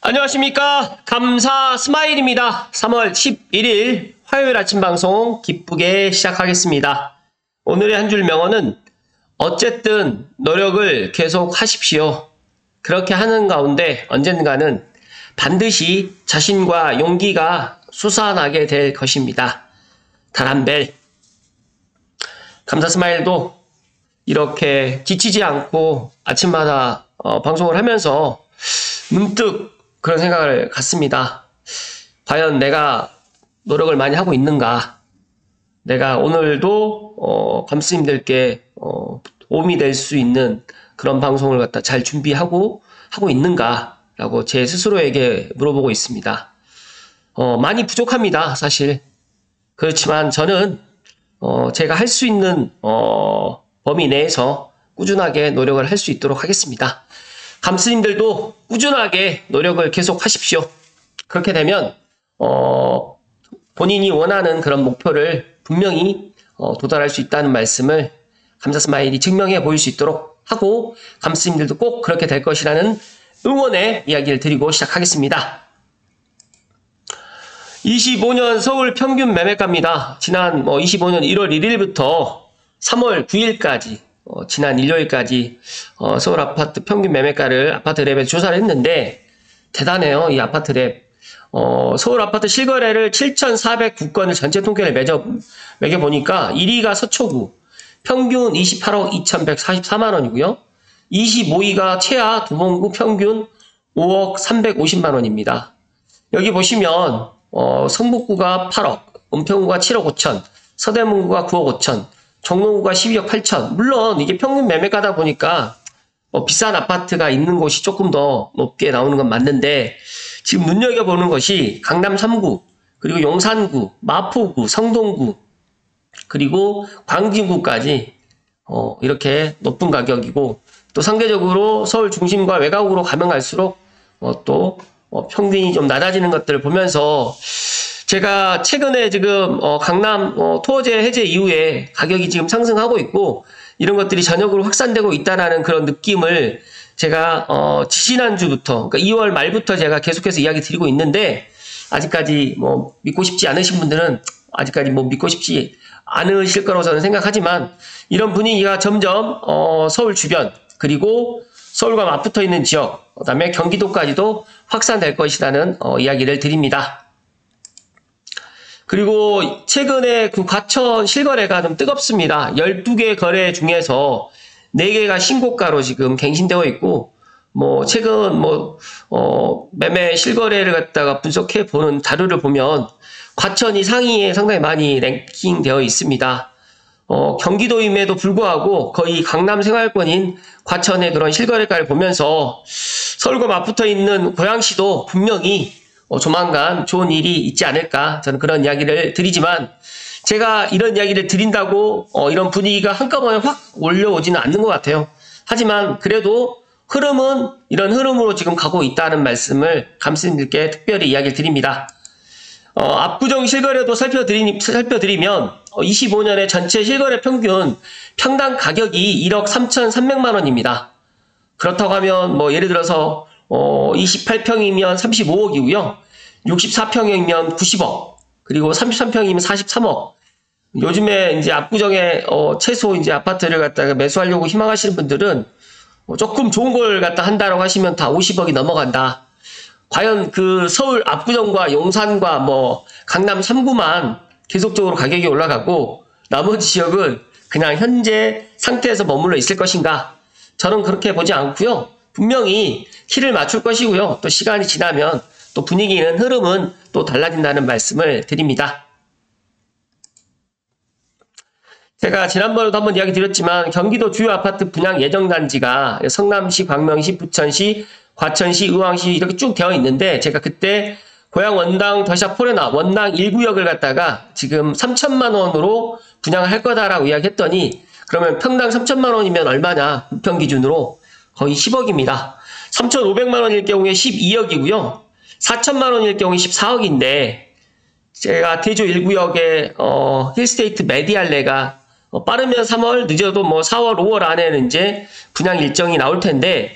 안녕하십니까. 감사 스마일입니다. 3월 11일 화요일 아침 방송 기쁘게 시작하겠습니다. 오늘의 한 줄 명언은 어쨌든 노력을 계속 하십시오. 그렇게 하는 가운데 언젠가는 반드시 자신과 용기가 솟아나게 될 것입니다. 다람벨. 감사 스마일도 이렇게 지치지 않고 아침마다 방송을 하면서 문득 그런 생각을 갖습니다. 과연 내가 노력을 많이 하고 있는가? 내가 오늘도 감스님들께 도움이 될 수 있는 그런 방송을 갖다 잘 하고 있는가? 라고 제 스스로에게 물어보고 있습니다. 많이 부족합니다, 사실. 그렇지만 저는 제가 할 수 있는 범위 내에서 꾸준하게 노력을 할 수 있도록 하겠습니다. 감스님들도 꾸준하게 노력을 계속 하십시오. 그렇게 되면 본인이 원하는 그런 목표를 분명히 도달할 수 있다는 말씀을 감사 스마일이 증명해 보일 수 있도록 하고, 감스님들도 꼭 그렇게 될 것이라는 응원의 이야기를 드리고 시작하겠습니다. 25년 서울 평균 매매가입니다. 지난 25년 1월 1일부터 3월 9일까지 지난 일요일까지 서울 아파트 평균 매매가를 아파트 랩에서 조사를 했는데 대단해요. 이 아파트 랩. 서울 아파트 실거래를 7,409건을 전체 통계를 매겨보니까 1위가 서초구 평균 28억 2,144만 원이고요. 25위가 최하 두봉구 평균 5억 350만 원입니다. 여기 보시면 성북구가 8억, 은평구가 7억 5천, 서대문구가 9억 5천, 종로구가 12억 8천. 물론 이게 평균 매매가다 보니까 비싼 아파트가 있는 곳이 조금 더 높게 나오는 건 맞는데, 지금 눈여겨보는 것이 강남 3구, 그리고 용산구, 마포구, 성동구, 그리고 광진구까지 이렇게 높은 가격이고, 또 상대적으로 서울 중심과 외곽으로 가면 갈수록 또 평균이 좀 낮아지는 것들을 보면서 제가 최근에 지금 강남 토어제 해제 이후에 가격이 지금 상승하고 있고 이런 것들이 전역으로 확산되고 있다라는 그런 느낌을 제가 지지난주부터, 그러니까 2월 말부터 제가 계속해서 이야기 드리고 있는데, 아직까지 믿고 싶지 않으신 분들은 아직까지 믿고 싶지 않으실 거라고 저는 생각하지만, 이런 분위기가 점점 서울 주변, 그리고 서울과 맞붙어 있는 지역, 그다음에 경기도까지도 확산될 것이라는 이야기를 드립니다. 그리고 최근에 그 과천 실거래가 좀 뜨겁습니다. 12개 거래 중에서 4개가 신고가로 지금 갱신되어 있고, 최근 매매 실거래를 갖다가 분석해 보는 자료를 보면 과천이 상위에 상당히 많이 랭킹되어 있습니다. 경기도임에도 불구하고 거의 강남 생활권인 과천의 그런 실거래가를 보면서 서울과 맞붙어 있는 고양시도 분명히 조만간 좋은 일이 있지 않을까, 저는 그런 이야기를 드리지만, 제가 이런 이야기를 드린다고 이런 분위기가 한꺼번에 확 올려오지는 않는 것 같아요. 하지만 그래도 흐름은 이런 흐름으로 지금 가고 있다는 말씀을 감스님들께 특별히 이야기를 드립니다. 압구정 실거래도 살펴드리면 25년의 전체 실거래 평균 평당 가격이 1억 3,300만 원입니다. 그렇다고 하면 예를 들어서 28평이면 35억이고요. 64평이면 90억, 그리고 33평이면 43억. 요즘에 이제 압구정에 최소 이제 아파트를 갖다가 매수하려고 희망하시는 분들은 조금 좋은 걸 갖다 한다라고 하시면 다 50억이 넘어간다. 과연 그 서울 압구정과 용산과 강남 3구만 계속적으로 가격이 올라가고 나머지 지역은 그냥 현재 상태에서 머물러 있을 것인가? 저는 그렇게 보지 않고요. 분명히 키를 맞출 것이고요. 또 시간이 지나면 또 분위기는, 흐름은 또 달라진다는 말씀을 드립니다. 제가 지난번에도 한번 이야기 드렸지만 경기도 주요 아파트 분양 예정 단지가 성남시, 광명시, 부천시, 과천시, 의왕시 이렇게 쭉 되어 있는데, 제가 그때 고양 원당 더샵 포레나 원당 1구역을 갖다가 지금 3천만 원으로 분양을 할 거다라고 이야기했더니, 그러면 평당 3천만 원이면 얼마냐? 부평 기준으로 거의 10억입니다. 3,500만 원일 경우에 12억이고요. 4천만 원일 경우에 14억인데, 제가 대조 1구역에 힐스테이트 메디알레가 빠르면 3월, 늦어도 4월, 5월 안에는 이제 분양 일정이 나올 텐데,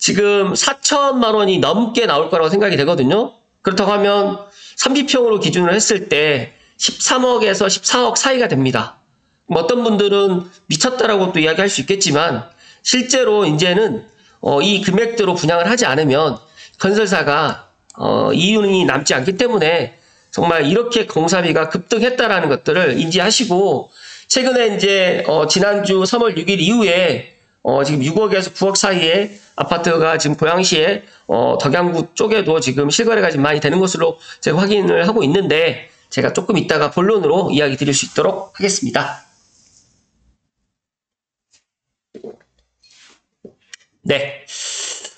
지금 4천만 원이 넘게 나올 거라고 생각이 되거든요. 그렇다고 하면 30평으로 기준을 했을 때 13억에서 14억 사이가 됩니다. 어떤 분들은 미쳤다라고 또 이야기할 수 있겠지만 실제로 이제는 이 금액대로 분양을 하지 않으면 건설사가 이윤이 남지 않기 때문에 정말 이렇게 공사비가 급등했다라는 것들을 인지하시고 최근에 이제 지난주 3월 6일 이후에 지금 6억에서 9억 사이에 아파트가 지금 고양시에 덕양구 쪽에도 지금 실거래가 좀 많이 되는 것으로 제가 확인을 하고 있는데 제가 조금 이따가 본론으로 이야기 드릴 수 있도록 하겠습니다. 네.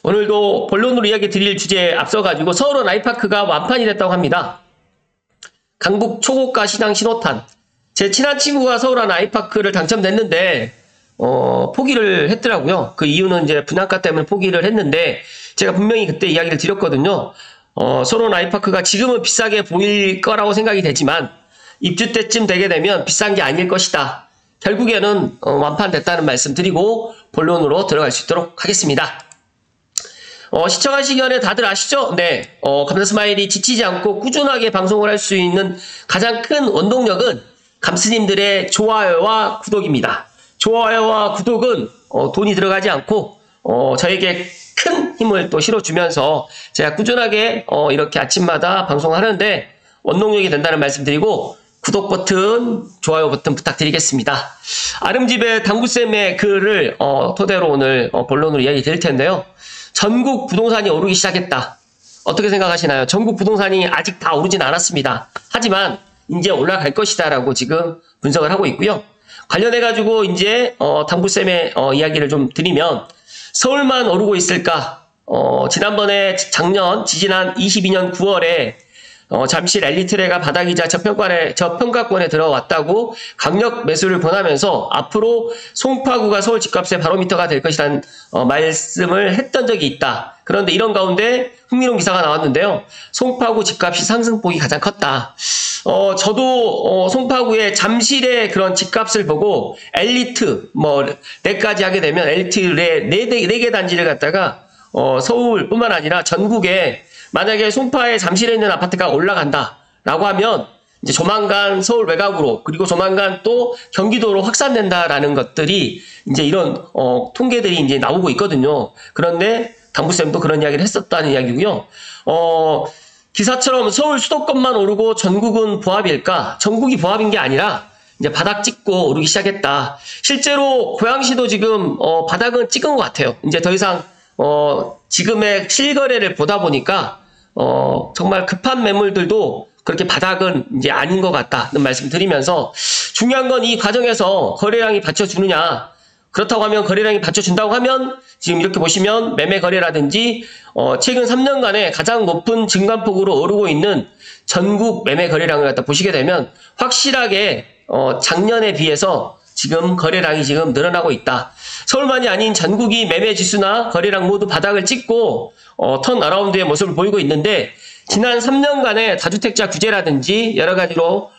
오늘도 본론으로 이야기 드릴 주제에 앞서가지고 서울원 아이파크가 완판이 됐다고 합니다. 강북 초고가 시장 신호탄. 제 친한 친구가 서울원 아이파크를 당첨됐는데 포기를 했더라고요. 그 이유는 이제 분양가 때문에 포기를 했는데 제가 분명히 그때 이야기를 드렸거든요. 서울원 아이파크가 지금은 비싸게 보일 거라고 생각이 되지만 입주 때쯤 되게 되면 비싼 게 아닐 것이다. 결국에는 완판됐다는 말씀 드리고 본론으로 들어갈 수 있도록 하겠습니다. 시청하시기 전에 다들 아시죠? 네, 감사스마일이 지치지 않고 꾸준하게 방송을 할 수 있는 가장 큰 원동력은 감스님들의 좋아요와 구독입니다. 좋아요와 구독은 돈이 들어가지 않고 저에게 큰 힘을 또 실어주면서 제가 꾸준하게 이렇게 아침마다 방송을 하는데 원동력이 된다는 말씀 드리고 구독 버튼, 좋아요 버튼 부탁드리겠습니다. 아름집의 당구쌤의 글을 토대로 오늘 본론으로 이야기 드릴 텐데요. 전국 부동산이 오르기 시작했다. 어떻게 생각하시나요? 전국 부동산이 아직 다 오르진 않았습니다. 하지만 이제 올라갈 것이다 라고 지금 분석을 하고 있고요. 관련해가지고 이제 당구쌤의 이야기를 좀 드리면 서울만 오르고 있을까? 지난번에 지지난 22년 9월에 잠실 엘리트레가 바닥이자 저평가권에 들어왔다고 강력 매수를 권하면서 앞으로 송파구가 서울 집값의 바로미터가 될 것이라는 말씀을 했던 적이 있다. 그런데 이런 가운데 흥미로운 기사가 나왔는데요. 송파구 집값이 상승폭이 가장 컸다. 저도 송파구의 잠실의 그런 집값을 보고 엘리트 내까지 하게 되면 엘리트의 4개 단지를 갖다가 서울뿐만 아니라 전국에 만약에 송파에 잠실에 있는 아파트가 올라간다라고 하면 이제 조만간 서울 외곽으로 그리고 조만간 또 경기도로 확산된다라는 것들이 이제 이런 통계들이 이제 나오고 있거든요. 그런데 당구쌤도 그런 이야기를 했었다는 이야기고요. 기사처럼 서울 수도권만 오르고 전국은 보합일까? 전국이 보합인 게 아니라 이제 바닥 찍고 오르기 시작했다. 실제로 고양시도 지금 바닥은 찍은 것 같아요. 이제 더 이상 지금의 실거래를 보다 보니까 정말 급한 매물들도 그렇게 바닥은 이제 아닌 것 같다는 말씀 드리면서 중요한 건 이 과정에서 거래량이 받쳐주느냐. 그렇다고 하면 거래량이 받쳐준다고 하면 지금 이렇게 보시면 매매 거래라든지 최근 3년간에 가장 높은 증감폭으로 오르고 있는 전국 매매 거래량을 갖다 보시게 되면 확실하게 작년에 비해서 지금 거래량이 지금 늘어나고 있다. 서울만이 아닌 전국이 매매 지수나 거래량 모두 바닥을 찍고 턴어라운드의 모습을 보이고 있는데 지난 3년간의 다주택자 규제라든지 여러 가지로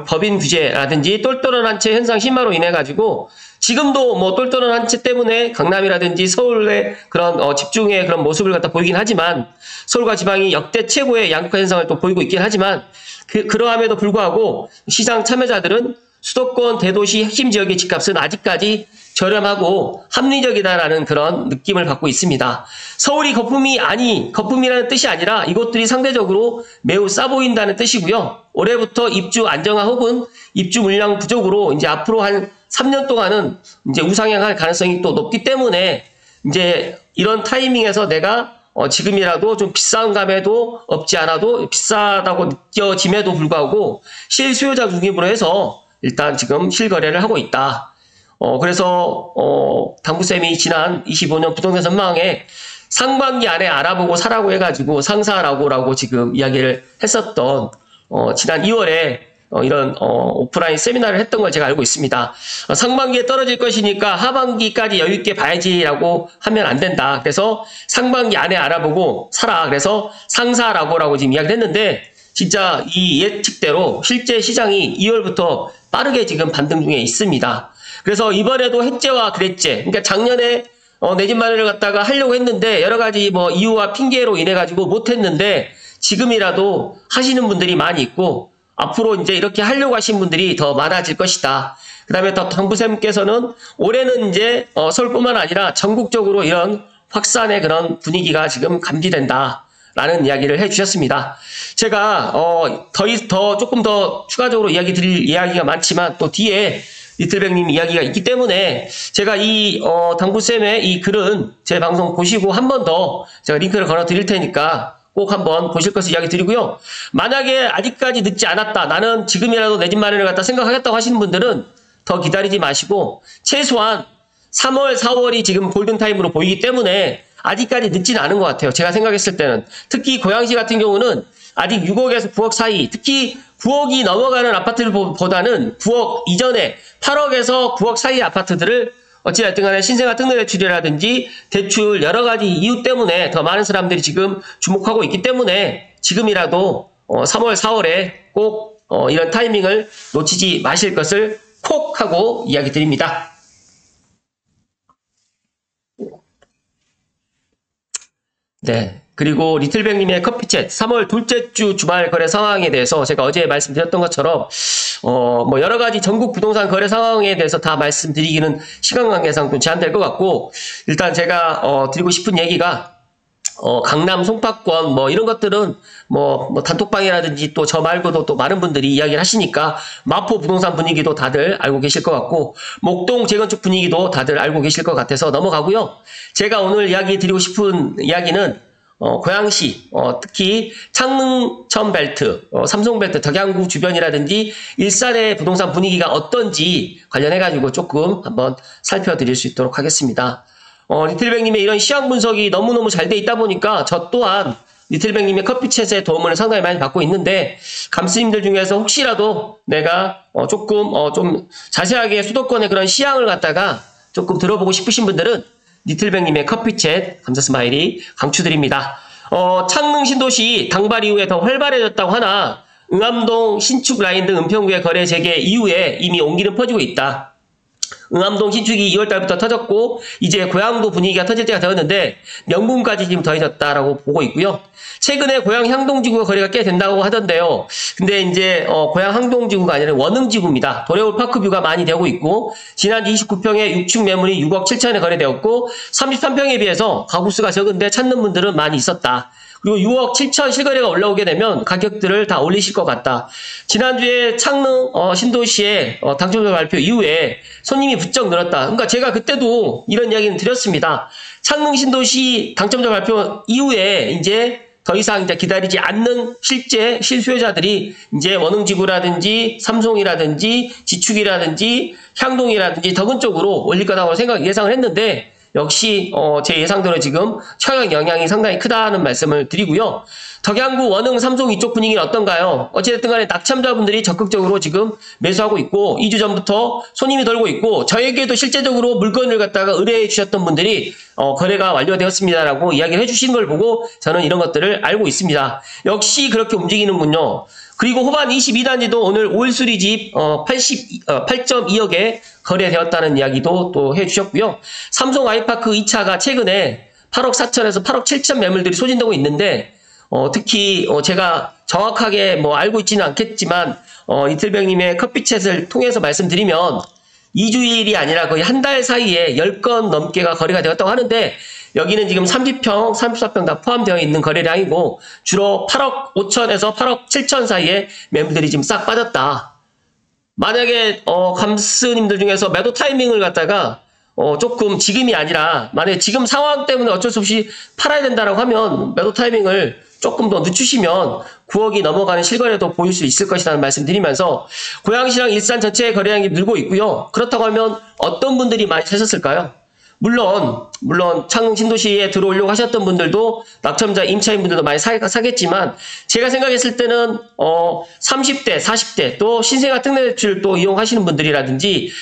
법인 규제라든지 똘똘한 한 채 현상 심화로 인해 가지고 지금도 똘똘한 한 채 때문에 강남이라든지 서울의 그런 집중의 그런 모습을 갖다 보이긴 하지만 서울과 지방이 역대 최고의 양극화 현상을 또 보이고 있긴 하지만 그러함에도 불구하고 시장 참여자들은 수도권 대도시 핵심 지역의 집값은 아직까지 저렴하고 합리적이다라는 그런 느낌을 받고 있습니다. 서울이 거품이라는 뜻이 아니라 이곳들이 상대적으로 매우 싸 보인다는 뜻이고요. 올해부터 입주 안정화 혹은 입주 물량 부족으로 이제 앞으로 한 3년 동안은 이제 우상향할 가능성이 또 높기 때문에 이제 이런 타이밍에서 내가 지금이라도 좀 비싼 감에도 없지 않아도 비싸다고 느껴짐에도 불구하고 실수요자 중심으로 해서 일단 지금 실거래를 하고 있다. 그래서 당구쌤이 지난 25년 부동산 전망에 상반기 안에 알아보고 사라고 해가지고 상사라고라고 지금 이야기를 했었던 지난 2월에 이런 오프라인 세미나를 했던 걸 제가 알고 있습니다. 상반기에 떨어질 것이니까 하반기까지 여유 있게 봐야지라고 하면 안 된다. 그래서 상반기 안에 알아보고 사라. 그래서 상사라고라고 지금 이야기를 했는데 진짜 이 예측대로 실제 시장이 2월부터 빠르게 지금 반등 중에 있습니다. 그래서 이번에도 해제와 그랬제, 그러니까 작년에 내 집 마련을 갖다가 하려고 했는데 여러 가지 뭐 이유와 핑계로 인해 가지고 못했는데 지금이라도 하시는 분들이 많이 있고 앞으로 이제 이렇게 하려고 하신 분들이 더 많아질 것이다. 그 다음에 더 당부쌤께서는 올해는 이제 서울뿐만 아니라 전국적으로 이런 확산의 그런 분위기가 지금 감지된다. 라는 이야기를 해주셨습니다. 제가 조금 더 추가적으로 이야기 드릴 이야기가 많지만 또 뒤에 리틀백님 이야기가 있기 때문에 제가 이 당구쌤의 이 글은 제 방송 보시고 한 번 더 제가 링크를 걸어 드릴 테니까 꼭 한번 보실 것을 이야기 드리고요. 만약에 아직까지 늦지 않았다. 나는 지금이라도 내 집 마련을 갖다 생각하겠다고 하시는 분들은 더 기다리지 마시고 최소한 3월, 4월이 지금 골든타임으로 보이기 때문에 아직까지 늦지는 않은 것 같아요. 제가 생각했을 때는. 특히 고양시 같은 경우는 아직 6억에서 9억 사이, 특히 9억이 넘어가는 아파트보다는 9억 이전에 8억에서 9억 사이 아파트들을 어찌됐든 간에 신생아 특례대출이라든지 대출 여러 가지 이유 때문에 더 많은 사람들이 지금 주목하고 있기 때문에 지금이라도 3월, 4월에 꼭 이런 타이밍을 놓치지 마실 것을 콕 하고 이야기 드립니다. 네. 그리고 리틀백님의 커피챗 3월 둘째 주 주말 거래 상황에 대해서 제가 어제 말씀드렸던 것처럼 뭐 여러 가지 전국 부동산 거래 상황에 대해서 다 말씀드리기는 시간 관계상 좀 제한될 것 같고 일단 제가 드리고 싶은 얘기가 강남 송파권 뭐 이런 것들은 뭐 단톡방이라든지 또 저 말고도 또 많은 분들이 이야기를 하시니까 마포 부동산 분위기도 다들 알고 계실 것 같고 목동 재건축 분위기도 다들 알고 계실 것 같아서 넘어가고요. 제가 오늘 이야기 드리고 싶은 이야기는 고양시 특히 창릉천 벨트, 삼성 벨트, 덕양구 주변이라든지 일산의 부동산 분위기가 어떤지 관련해 가지고 조금 한번 살펴드릴 수 있도록 하겠습니다. 리틀백님의 이런 시황 분석이 너무너무 잘 돼 있다 보니까 저 또한 리틀백님의 커피챗의 도움을 상당히 많이 받고 있는데 감스님들 중에서 혹시라도 내가 조금 좀 자세하게 수도권의 그런 시황을 갖다가 조금 들어보고 싶으신 분들은 리틀백님의 커피챗 감사 스마일이 강추드립니다. 창릉 신도시 당발 이후에 더 활발해졌다고 하나 응암동 신축 라인 등 은평구의 거래 재개 이후에 이미 온기는 퍼지고 있다. 응암동 신축이 2월달부터 터졌고 이제 고양도 분위기가 터질 때가 되었는데 명분까지 지금 더해졌다라고 보고 있고요. 최근에 고양 향동지구가 거래가 꽤 된다고 하던데요. 근데 이제 고양 향동지구가 아니라 원흥지구입니다. 도레올 파크뷰가 많이 되고 있고 지난주 29평에 6층 매물이 6억 7천에 거래되었고 33평에 비해서 가구수가 적은데 찾는 분들은 많이 있었다. 그리고 6억 7천 실거래가 올라오게 되면 가격들을 다 올리실 것 같다. 지난주에 창릉 신도시의 당첨자 발표 이후에 손님이 부쩍 늘었다. 그러니까 제가 그때도 이런 이야기는 드렸습니다. 창릉 신도시 당첨자 발표 이후에 이제 더 이상 이제 기다리지 않는 실제 실수요자들이 이제 원흥지구라든지 삼송이라든지 지축이라든지 향동이라든지 덕은 쪽으로 올릴 거라고 예상을 했는데 역시 제 예상대로 지금 처형 영향이 상당히 크다는 말씀을 드리고요. 덕양구, 원흥, 삼송 이쪽 분위기는 어떤가요? 어찌됐든 간에 낙첨자분들이 적극적으로 지금 매수하고 있고 2주 전부터 손님이 돌고 있고 저에게도 실제적으로 물건을 갖다가 의뢰해 주셨던 분들이 거래가 완료되었습니다라고 이야기를 해주신 걸 보고 저는 이런 것들을 알고 있습니다. 역시 그렇게 움직이는군요. 그리고 호반 22단지도 오늘 5일 수리집 8.2억에 거래되었다는 이야기도 또 해주셨고요. 삼성 아이파크 2차가 최근에 8억 4천에서 8억 7천 매물들이 소진되고 있는데 특히 제가 정확하게 뭐 알고 있지는 않겠지만 이틀백님의 커피챗을 통해서 말씀드리면 2주일이 아니라 거의 한 달 사이에 10건 넘게가 거래가 되었다고 하는데 여기는 지금 30평, 34평 다 포함되어 있는 거래량이고 주로 8억 5천에서 8억 7천 사이에 매물들이 지금 싹 빠졌다. 만약에 감스님들 중에서 매도 타이밍을 갖다가 조금 지금이 아니라 만약에 지금 상황 때문에 어쩔 수 없이 팔아야 된다라고 하면 매도 타이밍을 조금 더 늦추시면 9억이 넘어가는 실거래도 보일 수 있을 것이라는 말씀드리면서 고양시랑 일산 전체의 거래량이 늘고 있고요. 그렇다고 하면 어떤 분들이 많이 사셨을까요? 물론 창릉 신도시에 들어오려고 하셨던 분들도 낙첨자 임차인 분들도 많이 사겠지만 제가 생각했을 때는 30대, 40대 또 신생아 특례대출 또 이용하시는 분들이라든지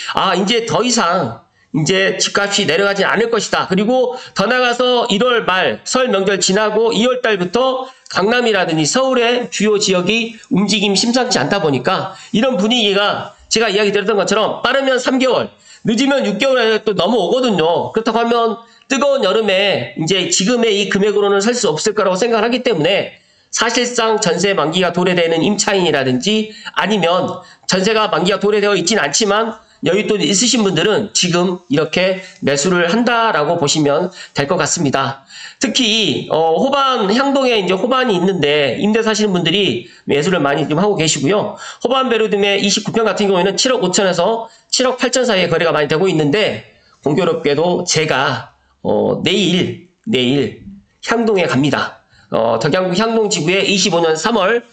이제 더 이상 이제 집값이 내려가지 않을 것이다. 그리고 더 나가서 1월 말 설 명절 지나고 2월 달부터 강남이라든지 서울의 주요 지역이 움직임이 심상치 않다 보니까 이런 분위기가 제가 이야기 드렸던 것처럼 빠르면 3개월 늦으면 6개월 안에 또 넘어오거든요. 그렇다고 하면 뜨거운 여름에 이제 지금의 이 금액으로는 살 수 없을 거라고 생각을 하기 때문에 사실상 전세 만기가 도래되는 임차인이라든지 아니면 전세가 만기가 도래되어 있지는 않지만 여윳돈 있으신 분들은 지금 이렇게 매수를 한다라고 보시면 될 것 같습니다. 특히 호반 향동에 이제 호반이 있는데 임대 사시는 분들이 매수를 많이 좀 하고 계시고요. 호반 베르듬의 29평 같은 경우에는 7억 5천에서 7억 8천 사이에 거래가 많이 되고 있는데 공교롭게도 제가 내일 향동에 갑니다. 덕양구 향동 지구에 25년 3월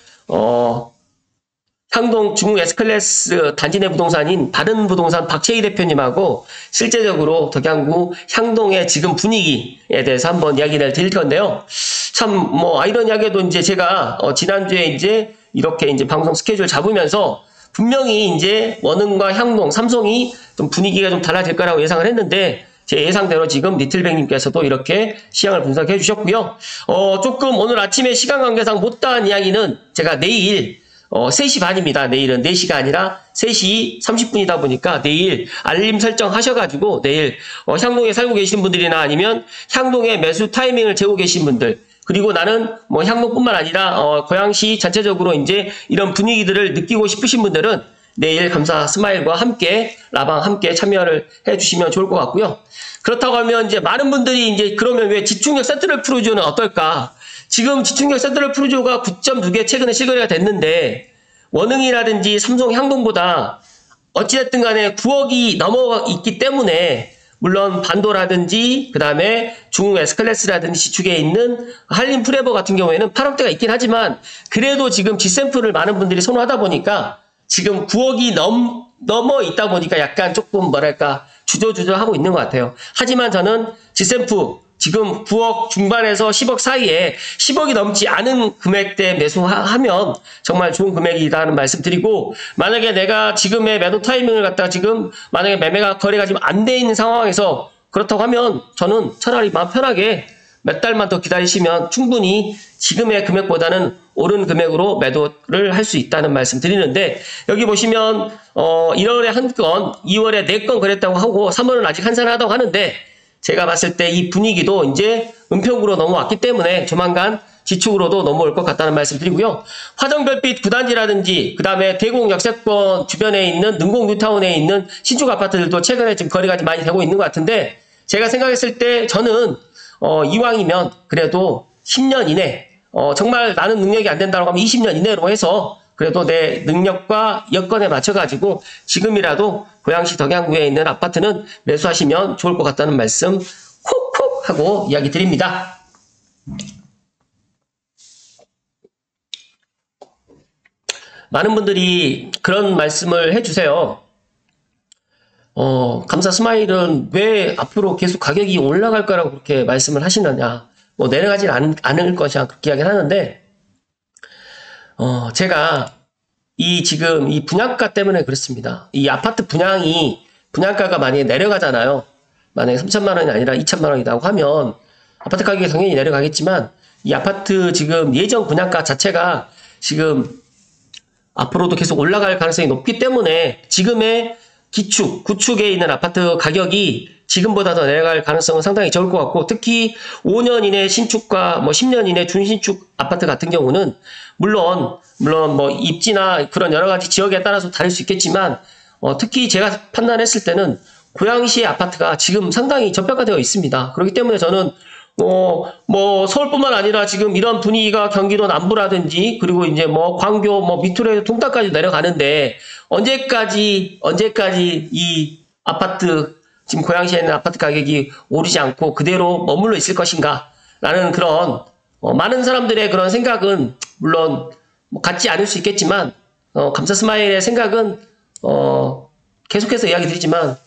향동 중국 S클래스 단지 내 부동산인 다른 부동산 박채희 대표님하고 실제적으로 덕양구 향동의 지금 분위기에 대해서 한번 이야기를 드릴 건데요. 참 뭐 아이러니하게도 이제 제가 지난주에 이제 이렇게 이제 방송 스케줄 잡으면서 분명히 이제 원흥과 향동, 삼성이 좀 분위기가 좀 달라질 거라고 예상을 했는데 제 예상대로 지금 리틀백님께서도 이렇게 시향을 분석해 주셨고요. 조금 오늘 아침에 시간 관계상 못다한 이야기는 제가 내일 3시 반입니다. 내일은 4시가 아니라 3시 30분이다 보니까 내일 알림 설정 하셔가지고 내일 향동에 살고 계신 분들이나 아니면 향동에 매수 타이밍을 재고 계신 분들 그리고 나는 뭐 향동뿐만 아니라 고양시 전체적으로 이제 이런 분위기들을 느끼고 싶으신 분들은 내일 감사 스마일과 함께 라방 함께 참여를 해주시면 좋을 것 같고요. 그렇다고 하면 이제 많은 분들이 이제 그러면 왜 집중력 센트럴 푸르지오는 어떨까? 지금 집중력 센트럴 푸르지오가 9.2개 최근에 실거래가 됐는데 원흥이라든지 삼성 향동보다 어찌됐든 간에 9억이 넘어 있기 때문에 물론 반도라든지 그 다음에 중국 S클래스라든지 지축에 있는 한림 프레버 같은 경우에는 8억대가 있긴 하지만 그래도 지금 G샘플을 많은 분들이 선호하다 보니까 지금 9억이 넘어 있다 보니까 약간 조금 뭐랄까 주저하고 있는 것 같아요. 하지만 저는 G샘플 지금 9억 중반에서 10억 사이에 10억이 넘지 않은 금액대 매수하면 정말 좋은 금액이다는 말씀 드리고 만약에 내가 지금의 매도 타이밍을 갖다가 지금 만약에 매매가 거래가 지금 안 돼 있는 상황에서 그렇다고 하면 저는 차라리 마음 편하게 몇 달만 더 기다리시면 충분히 지금의 금액보다는 오른 금액으로 매도를 할 수 있다는 말씀 드리는데 여기 보시면 1월에 한 건, 2월에 4건 그랬다고 하고 3월은 아직 한산하다고 하는데 제가 봤을 때 이 분위기도 이제 은평구로 넘어왔기 때문에 조만간 지축으로도 넘어올 것 같다는 말씀 드리고요. 화정별빛 9단지라든지 그 다음에 대공 역세권 주변에 있는 능곡 뉴타운에 있는 신축 아파트들도 최근에 지금 거래가 좀 많이 되고 있는 것 같은데 제가 생각했을 때 저는 이왕이면 그래도 10년 이내 정말 나는 능력이 안 된다고 하면 20년 이내로 해서 그래도 내 능력과 여건에 맞춰가지고 지금이라도 고양시 덕양구에 있는 아파트는 매수하시면 좋을 것 같다는 말씀 콕콕 하고 이야기 드립니다. 많은 분들이 그런 말씀을 해주세요. 감사 스마일은 왜 앞으로 계속 가격이 올라갈 거라고 그렇게 말씀을 하시느냐. 뭐 내려가진 않을 것이야 그렇게 이야기를 하는데 제가 지금 이 분양가 때문에 그렇습니다. 이 아파트 분양가가 만약에 내려가잖아요. 만약에 3천만 원이 아니라 2천만 원이라고 하면 아파트 가격이 당연히 내려가겠지만 이 아파트 지금 예정 분양가 자체가 지금 앞으로도 계속 올라갈 가능성이 높기 때문에 지금의 구축에 있는 아파트 가격이 지금보다 더 내려갈 가능성은 상당히 적을 것 같고 특히 5년 이내 신축과 뭐 10년 이내 준신축 아파트 같은 경우는 물론 뭐 입지나 그런 여러 가지 지역에 따라서 다를 수 있겠지만 특히 제가 판단했을 때는 고양시의 아파트가 지금 상당히 저평가되어 있습니다. 그렇기 때문에 저는 뭐 서울뿐만 아니라 지금 이런 분위기가 경기도 남부라든지 그리고 이제 뭐 광교 뭐 밑으로 동탄까지 내려가는데 언제까지 이 아파트 지금 고양시에 있는 아파트 가격이 오르지 않고 그대로 머물러 있을 것인가 라는 그런 많은 사람들의 그런 생각은 물론 뭐 같지 않을 수 있겠지만 감사 스마일의 생각은 계속해서 이야기 드리지만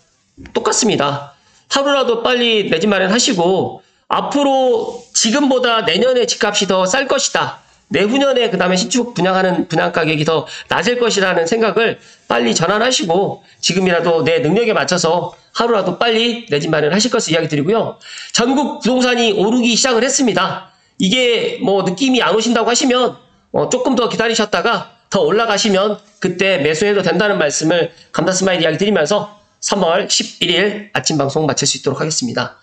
똑같습니다. 하루라도 빨리 내 집 마련하시고 앞으로 지금보다 내년에 집값이 더 쌀 것이다. 내후년에 그 다음에 신축 분양하는 분양 가격이 더 낮을 것이라는 생각을 빨리 전환하시고 지금이라도 내 능력에 맞춰서 하루라도 빨리 내 집 마련하실 것을 이야기 드리고요. 전국 부동산이 오르기 시작을 했습니다. 이게 뭐 느낌이 안 오신다고 하시면 조금 더 기다리셨다가 더 올라가시면 그때 매수해도 된다는 말씀을 감사 스마일 이야기 드리면서 3월 11일 아침 방송 마칠 수 있도록 하겠습니다.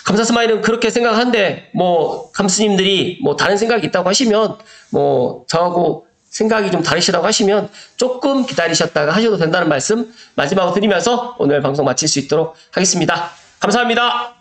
감사스마일은 그렇게 생각하는데, 뭐, 감스님들이 뭐 다른 생각이 있다고 하시면, 뭐, 저하고 생각이 좀 다르시다고 하시면 조금 기다리셨다가 하셔도 된다는 말씀 마지막으로 드리면서 오늘 방송 마칠 수 있도록 하겠습니다. 감사합니다.